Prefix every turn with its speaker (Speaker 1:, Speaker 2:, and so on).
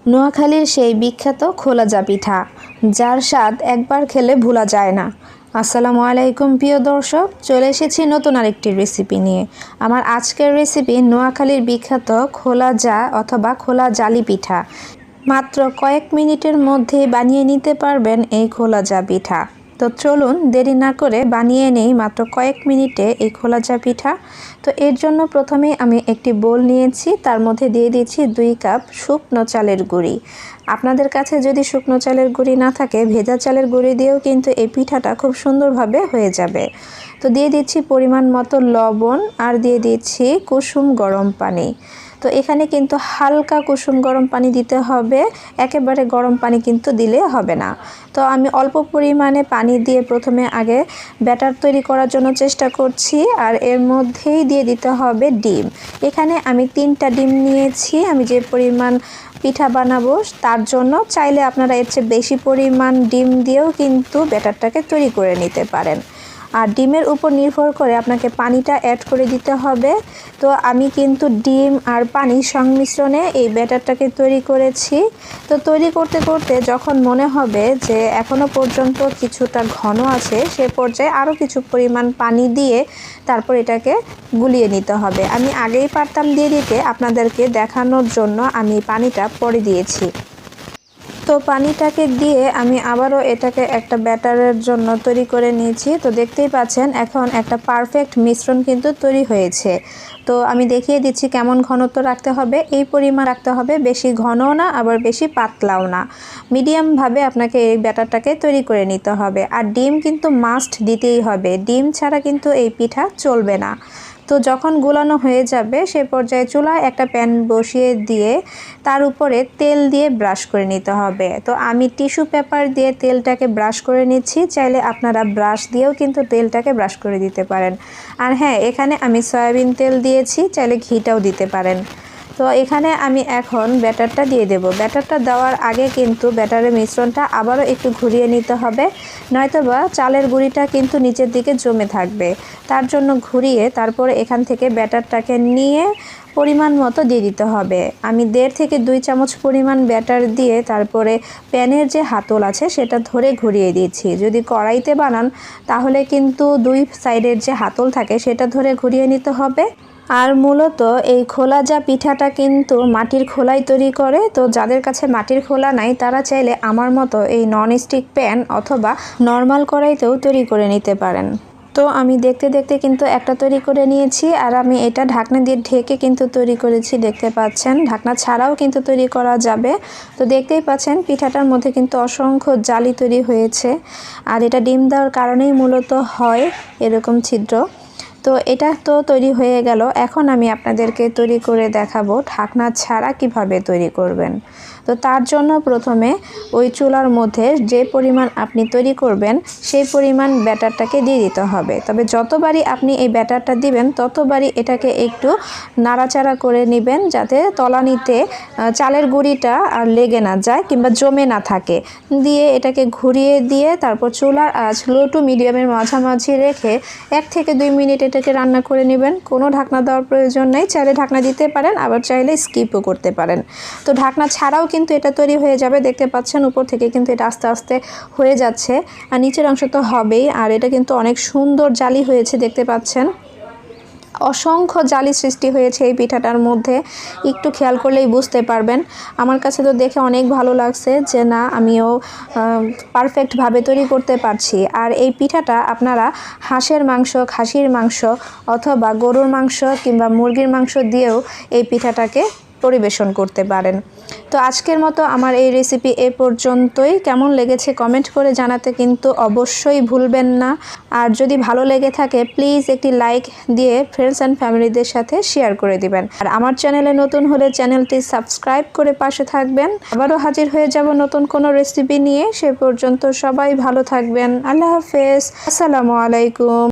Speaker 1: নোয়াখালীর সেই বিখ্যাত খোলাজা পিঠা, যার স্বাদ একবার খেলে ভোলা যায় না। আসসালামু আলাইকুম প্রিয় দর্শক, চলে এসেছি নতুন আরেকটি রেসিপি নিয়ে। আমার আজকের রেসিপি নোয়াখালীর বিখ্যাত খোলাজা অথবা খোলা জালি পিঠা। মাত্র কয়েক মিনিটের মধ্যেই বানিয়ে নিতে পারবেন এই খোলাজা পিঠা। তো চলুন দেরি না করে বানিয়ে নেই মাত্র কয়েক মিনিটে এই খোলাজা পিঠা। তো এর জন্য প্রথমে আমি একটি বোল নিয়েছি, তার মধ্যে দিয়ে দিচ্ছি 2 কাপ শুকনো চালের গুঁড়ি। আপনাদের কাছে যদি শুকনো চালের গুঁড়ি না থাকে, ভেজা চালের গুঁড়ি দিয়েও কিন্তু এই পিঠাটা খুব সুন্দরভাবে হয়ে যাবে। তো দিয়ে দিচ্ছি পরিমাণ মতো লবণ আর দিয়ে দিচ্ছি কুসুম গরম পানি। তো এখানে কিন্তু হালকা কুসুম গরম পানি দিতে হবে, একেবারে গরম পানি কিন্তু দিলে হবে না। তো আমি অল্প পরিমাণে পানি দিয়ে প্রথমে আগে ব্যাটার তৈরি করার জন্য চেষ্টা করছি, আর এর মধ্যেই দিয়ে দিতে হবে ডিম। এখানে আমি 3টা ডিম নিয়েছি। আমি যে পরিমাণ পিঠা বানাবো তার জন্য চাইলে আপনারা এর চেয়ে বেশি পরিমাণ ডিম দিয়েও কিন্তু ব্যাটারটাকে তৈরি করে নিতে পারেন। আর ডিমের উপর নির্ভর করে আপনাকে পানিটা অ্যাড করে দিতে হবে। তো আমি কিন্তু ডিম আর পানির সংমিশ্রণে এই ব্যাটারটাকে তৈরি করেছি। তো তৈরি করতে করতে যখন মনে হবে যে এখনও পর্যন্ত কিছুটা ঘন আছে, সে পর্যায়ে আরও কিছু পরিমাণ পানি দিয়ে তারপর এটাকে গুলিয়ে নিতে হবে। আমি আগেই পারতাম দিয়ে দিতে, আপনাদেরকে দেখানোর জন্য আমি পানিটা পরে দিয়েছি। তো পানিটাকে দিয়ে আমি আবারও এটাকে একটা ব্যাটারের জন্য তৈরি করে নিয়েছি। তো দেখতেই পাচ্ছেন এখন একটা পারফেক্ট মিশ্রণ কিন্তু তৈরি হয়েছে। তো আমি দেখিয়ে দিচ্ছি কেমন ঘনত্ব রাখতে হবে। এই পরিমাণ রাখতে হবে, বেশি ঘনও না আবার বেশি পাতলাও না, মিডিয়ামভাবে আপনাকে এই ব্যাটারটাকে তৈরি করে নিতে হবে। আর ডিম কিন্তু মাস্ট দিতেই হবে, ডিম ছাড়া কিন্তু এই পিঠা চলবে না। তো যখন গোলানো হয়ে যাবে সে পর্যায়ে চুলায় একটা প্যান বসিয়ে দিয়ে তার উপরে তেল দিয়ে ব্রাশ করে নিতে হবে। তো আমি টিস্যু পেপার দিয়ে তেলটাকে ব্রাশ করে নিচ্ছি, চাইলে আপনারা ব্রাশ দিয়েও কিন্তু তেলটাকে ব্রাশ করে দিতে পারেন। আর হ্যাঁ, এখানে আমি সয়াবিন তেল দিয়েছি, চাইলে ঘিটাও দিতে পারেন। তো এখানে আমি এখন ব্যাটারটা দিয়ে দেব। ব্যাটারটা দেওয়ার আগে কিন্তু ব্যাটারের মিশ্রণটা আবারও একটু ঘুরিয়ে নিতে হবে, নয়তোবা চালের গুঁড়িটা কিন্তু নিচের দিকে জমে থাকবে। তার জন্য ঘুরিয়ে তারপর এখান থেকে ব্যাটারটাকে নিয়ে পরিমাণ মতো দিয়ে দিতে হবে। আমি 1.5 থেকে 2 চামচ পরিমাণ ব্যাটার দিয়ে তারপরে প্যানের যে হাতল আছে সেটা ধরে ঘুরিয়ে দিয়েছি। যদি কড়াইতে বানান তাহলে কিন্তু 2 সাইডের যে হাতল থাকে সেটা ধরে ঘুরিয়ে নিতে হবে। আর মূলত এই খোলাজা পিঠাটা কিন্তু মাটির খোলায় তৈরি করে। তো যাদের কাছে মাটির খোলা নাই তারা চাইলে আমার মতো এই ননস্টিক প্যান অথবা নর্মাল কড়াইতেও তৈরি করে নিতে পারেন। তো আমি দেখতে দেখতে কিন্তু একটা তৈরি করে নিয়েছি, আর আমি এটা ঢাকনা দিয়ে ঢেকে কিন্তু তৈরি করেছি। দেখতে পাচ্ছেন ঢাকনা ছাড়াও কিন্তু তৈরি করা যাবে। তো দেখতেই পাচ্ছেন পিঠাটার মধ্যে কিন্তু অসংখ্য জালি তৈরি হয়েছে, আর এটা ডিম দেওয়ার কারণেই মূলত হয় এরকম ছিদ্র। তো এটা তো তৈরি হয়ে গেল। এখন আমি আপনাদেরকে তৈরি করে দেখাবো ঢাকনা ছাড়া কিভাবে তৈরি করবেন। তো তার জন্য প্রথমে ওই চুলার মধ্যে যে পরিমাণ আপনি তৈরি করবেন সেই পরিমাণ ব্যাটারটাকে দিয়ে দিতে হবে। তবে যতবারই আপনি এই ব্যাটারটা দিবেন ততবারই এটাকে একটু নাড়াচাড়া করে নেবেন, যাতে তলানিতে চালের গুঁড়িটা আর লেগে না যায় কিংবা জমে না থাকে। দিয়ে এটাকে ঘুরিয়ে দিয়ে তারপর চুলার আঁচ লো টু মিডিয়ামের মাঝামাঝি রেখে 1 থেকে 2 মিনিট এটাকে রান্না করে নেবেন। কোনো ঢাকনা দেওয়ার প্রয়োজন নেই, চাইলে ঢাকনা দিতে পারেন, আবার চাইলে স্কিপও করতে পারেন। তো ঢাকনা ছাড়াও কিন্তু এটা তৈরি হয়ে যাবে। দেখতে পাচ্ছেন উপর থেকে কিন্তু এটা আস্তে আস্তে হয়ে যাচ্ছে, আর নিচের অংশ তো হবেই। আর এটা কিন্তু অনেক সুন্দর জালি হয়েছে, দেখতে পাচ্ছেন অসংখ্য জালি সৃষ্টি হয়েছে এই পিঠাটার মধ্যে। একটু খেয়াল করলেই বুঝতে পারবেন। আমার কাছে তো দেখে অনেক ভালো লাগছে যে না, আমিও পারফেক্টভাবে তৈরি করতে পারছি। আর এই পিঠাটা আপনারা হাঁসের মাংস, খাসির মাংস অথবা গরুর মাংস কিংবা মুরগির মাংস দিয়েও এই পিঠাটাকে পরিবেশন করতে পারেন। তো আজকের মতো আমার এই রেসিপি এ পর্যন্তই। কেমন লেগেছে কমেন্ট করে জানাতে কিন্তু অবশ্যই ভুলবেন না। আর যদি ভালো লেগে থাকে প্লিজ একটি লাইক দিয়ে ফ্রেন্ডস অ্যান্ড ফ্যামিলিদের সাথে শেয়ার করে দিবেন। আর আমার চ্যানেলে নতুন হলে চ্যানেলটি সাবস্ক্রাইব করে পাশে থাকবেন। আবারও হাজির হয়ে যাব নতুন কোনো রেসিপি নিয়ে। সে পর্যন্ত সবাই ভালো থাকবেন। আল্লাহ হাফেজ, আসসালামু আলাইকুম।